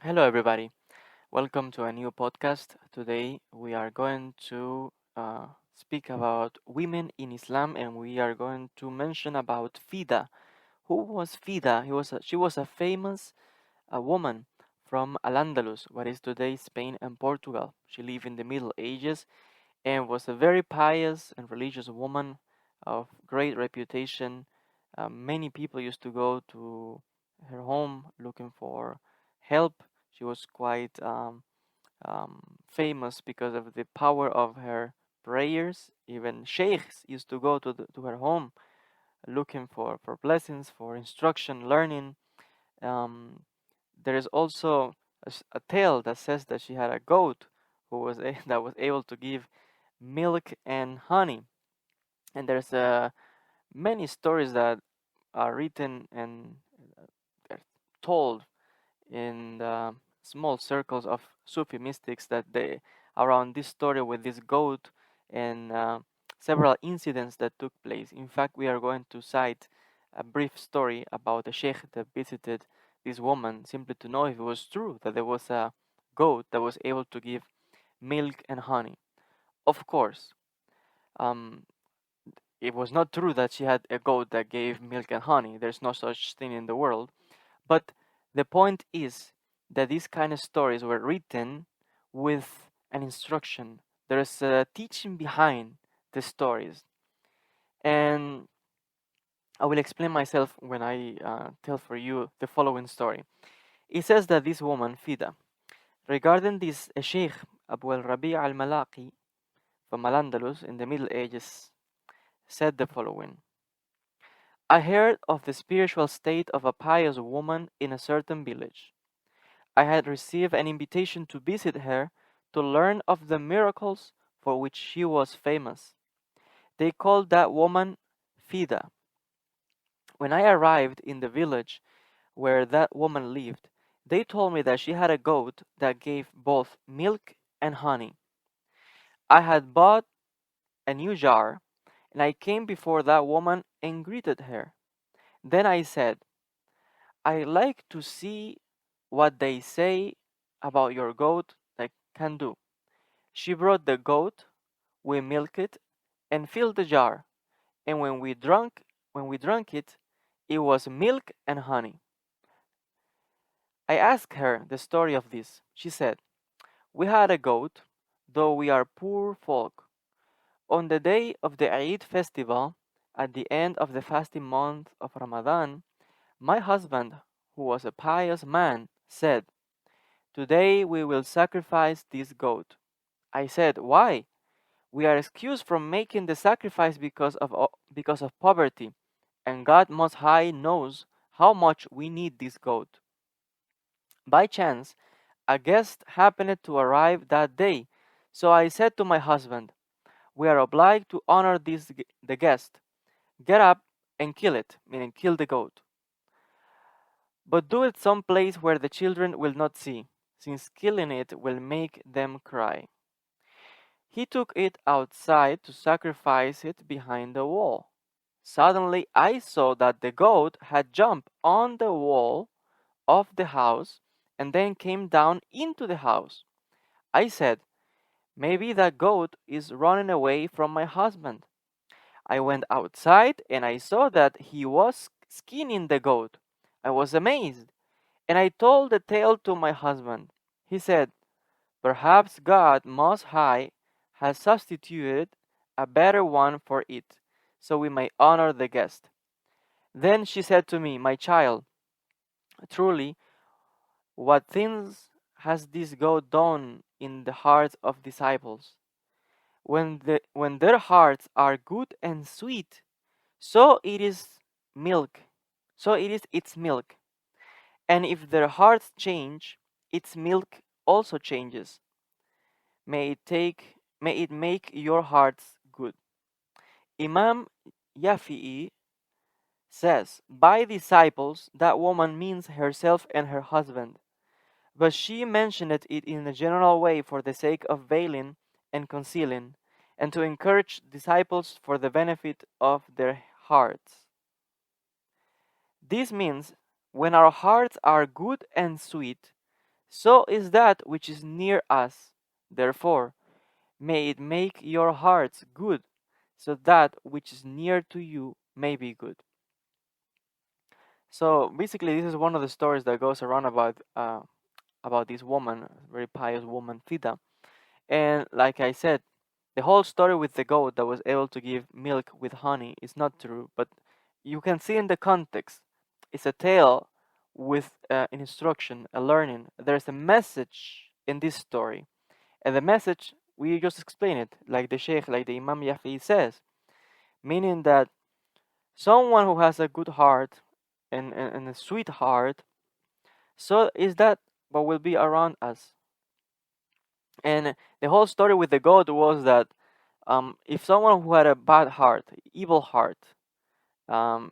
Hello, everybody. Welcome to a new podcast. Today, we are going to speak about women in Islam, and we are going to mention about Fidda. Who was Fidda? She was a famous woman from al-andalus, what is today Spain and Portugal. She lived in the Middle Ages and was a very pious and religious woman of great reputation. Many people used to go to her home looking for help. She was quite famous because of the power of her prayers. Even sheikhs used to go to her home looking for blessings, for instruction, learning. Um, there is also a tale that says that she had a goat that was able to give milk and honey. And there's many stories that are written and uh, told in the small circles of Sufi mystics that they around this story with this goat and several incidents that took place. In fact, we are going to cite a brief story about a sheikh that visited this woman simply to know if it was true that there was a goat that was able to give milk and honey. Of course, um, it was not true that she had a goat that gave milk and honey. There's no such thing in the world. But the point is that these kind of stories were written with an instruction. There's a teaching behind the stories. And I will explain myself when I tell for you the following story. It says that this woman, Fida, regarding this Sheikh Abu al-Rabi' al-Malaki from al-Andalus in the Middle Ages, said the following. I heard of the spiritual state of a pious woman in a certain village. I had received an invitation to visit her to learn of the miracles for which she was famous. They called that woman Fida. When I arrived in the village where that woman lived, they told me that she had a goat that gave both milk and honey. I had bought a new jar, and I came before that woman and greeted her. Then I said, I like to see what they say about your goat that can do. She brought the goat, we milked it, and filled the jar, and when we drank it, it was milk and honey. I asked her the story of this. She said, we had a goat, though we are poor folk. On the day of the Eid festival, at the end of the fasting month of Ramadan, my husband, who was a pious man, said, today we will sacrifice this goat. I said, why? We are excused from making the sacrifice because of poverty, and God Most High knows how much we need this goat. By chance, a guest happened to arrive that day, so I said to my husband, we are obliged to honor the guest. Get up and kill it, meaning kill the goat. But do it some place where the children will not see, since killing it will make them cry. He took it outside to sacrifice it behind the wall. Suddenly I saw that the goat had jumped on the wall of the house and then came down into the house. I said, maybe that goat is running away from my husband. I went outside and I saw that he was skinning the goat. I was amazed, and I told the tale to my husband. He said, perhaps God Most High has substituted a better one for it, so we may honor the guest. Then she said to me, my child, truly, what things has this God done in the hearts of disciples? When their hearts are good and sweet, so it is milk, so it is its milk. And if their hearts change, its milk also changes. May it make your hearts good. Imam Yafi'i says, by disciples, that woman means herself and her husband, but she mentioned it in a general way for the sake of veiling and concealing, and to encourage disciples for the benefit of their hearts. This means when our hearts are good and sweet, So is that which is near us. Therefore, may it make your hearts good, so that which is near to you may be good. So basically, this is one of the stories that goes around about this woman, very pious woman, Fidda. And like I said, the whole story with the goat that was able to give milk with honey is not true, but you can see in the context, it's a tale with an instruction, a learning. There's a message in this story, and the message we just explain it, like the Sheikh, like the Imam Yafi says, meaning that someone who has a good heart and a sweet heart, so is that what will be around us. And the whole story with the goat was that if someone who had a bad heart, evil heart, um,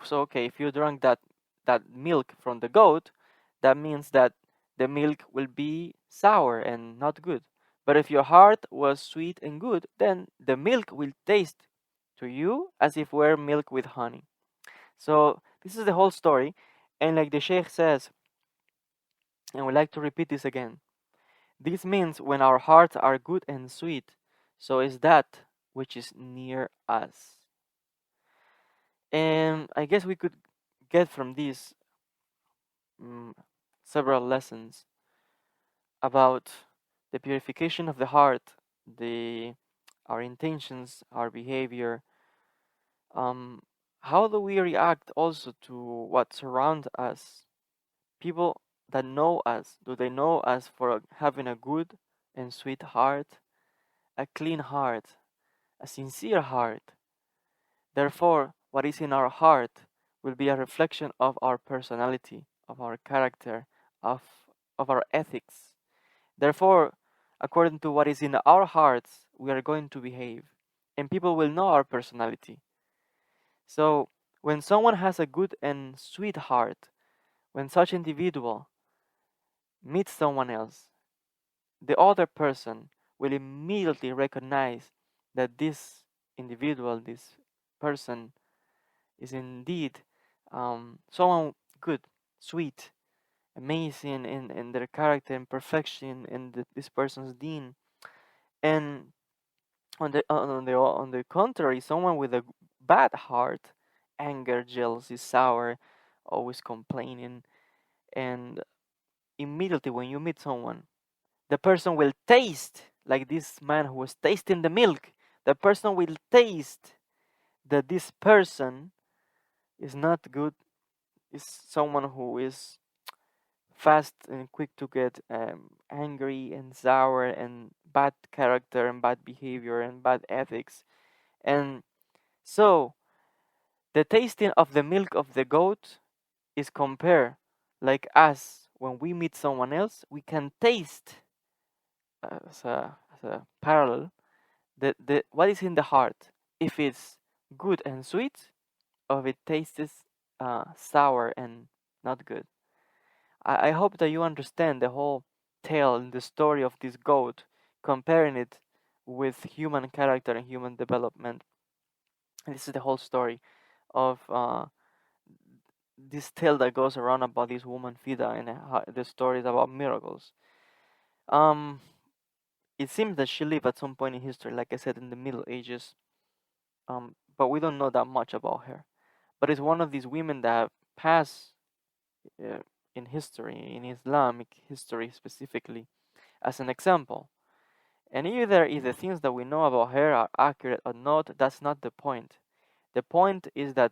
so okay, if you drank that milk from the goat, that means that the milk will be sour and not good. But if your heart was sweet and good, then the milk will taste to you as if were milk with honey. So this is the whole story, and like the Sheikh says, and we like to repeat this again. This means when our hearts are good and sweet, so is that which is near us. And I guess we could get from this mm, several lessons about the purification of the heart, the our intentions, our behavior. Um, how do we react also to what surrounds us? People that know us, do they know us for having a good and sweet heart, a clean heart, a sincere heart? Therefore, what is in our heart will be a reflection of our personality, of our character, of, of our ethics. Therefore, according to what is in our hearts, we are going to behave, and people will know our personality. So, when someone has a good and sweet heart, when such individual meets someone else, the other person will immediately recognize that this individual, this person, is indeed someone good, sweet, amazing in their character and perfection in this person's deen. And on the contrary, someone with a bad heart, anger, jealousy, sour, always complaining, and immediately when you meet someone, the person will taste like this man who was tasting the milk. The person will taste that this person is not good, is someone who is fast and quick to get angry and sour and bad character and bad behavior and bad ethics. And so the tasting of the milk of the goat is compared like us when we meet someone else, we can taste as a parallel the what is in the heart, if it's good and sweet or if it tastes sour and not good. I hope that you understand the whole tale and the story of this goat, comparing it with human character and human development. And this is the whole story of this tale that goes around about this woman Fida and the stories about miracles. Um, it seems that she lived at some point in history, like I said, in the Middle Ages. But we don't know that much about her. But it's one of these women that pass uh, in history, in Islamic history specifically, as an example. And either if the things that we know about her are accurate or not, that's not the point. The point is that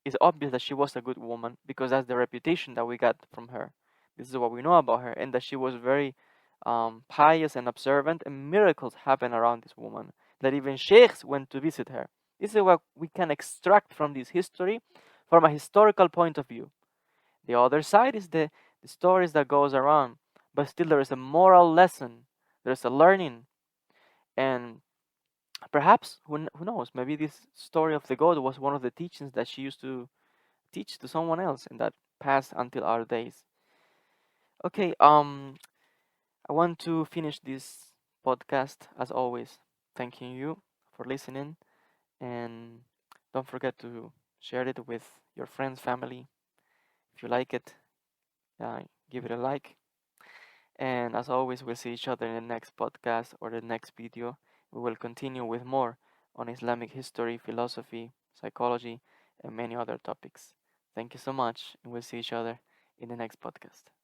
it's obvious that she was a good woman because that's the reputation that we got from her. This is what we know about her, and that she was very pious and observant, and miracles happened around this woman. That even sheikhs went to visit her. This is what we can extract from this history, from a historical point of view. The other side is the stories that goes around, but still there is a moral lesson. There's a learning, and perhaps who knows? Maybe this story of the goat was one of the teachings that she used to teach to someone else and that passed until our days. Okay, I want to finish this podcast as always, thanking you for listening, and don't forget to share it with your friends, family. If you like it, give it a like. And as always, we'll see each other in the next podcast or the next video. We will continue with more on Islamic history, philosophy, psychology, and many other topics. Thank you so much, and we'll see each other in the next podcast.